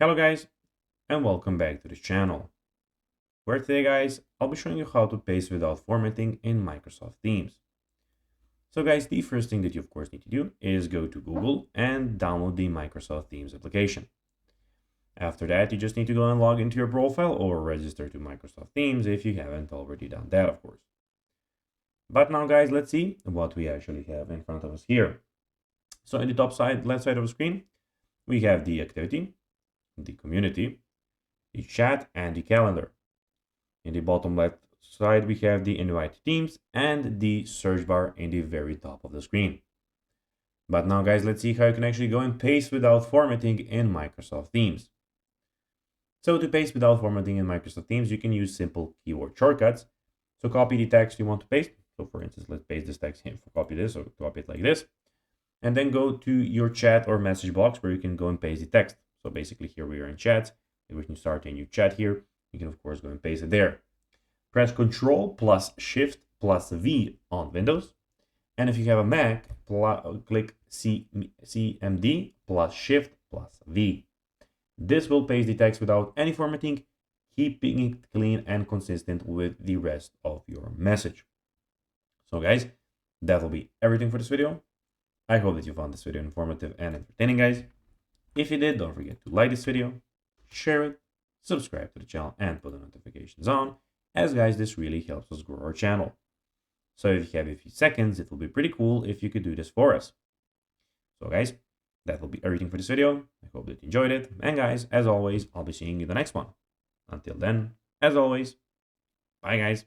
Hello guys, and welcome back to this channel, where today guys, I'll be showing you how to paste without formatting in Microsoft Teams. So guys, the first thing that you of course need to do is go to Google and download the Microsoft Teams application. After that, you just need to go and log into your profile or register to Microsoft Teams if you haven't already done that, of course. But now guys, let's see what we actually have in front of us here. So in the top side, left side of the screen, we have the activity, the community, the chat, and the calendar. In the bottom left side, we have the invite teams and the search bar in the very top of the screen. But now guys, let's see how you can actually go and paste without formatting in Microsoft Teams. So to paste without formatting in Microsoft Teams, you can use simple keyboard shortcuts. So copy the text you want to paste. So for instance, let's paste this text here, copy this, or copy it like this. And then go to your chat or message box where you can go and paste the text. So basically here we are in chat. If we can start a new chat here, you can of course go and paste it there. Press Ctrl plus Shift plus V on Windows. And if you have a Mac, click CMD plus Shift plus V. This will paste the text without any formatting, keeping it clean and consistent with the rest of your message. So guys, that will be everything for this video. I hope that you found this video informative and entertaining, guys. If you did, don't forget to like this video, share it, subscribe to the channel, and put the notifications on, as guys, this really helps us grow our channel. So if you have a few seconds, it will be pretty cool if you could do this for us. So guys, that will be everything for this video. I hope that you enjoyed it. And guys, as always, I'll be seeing you in the next one. Until then, as always, bye guys.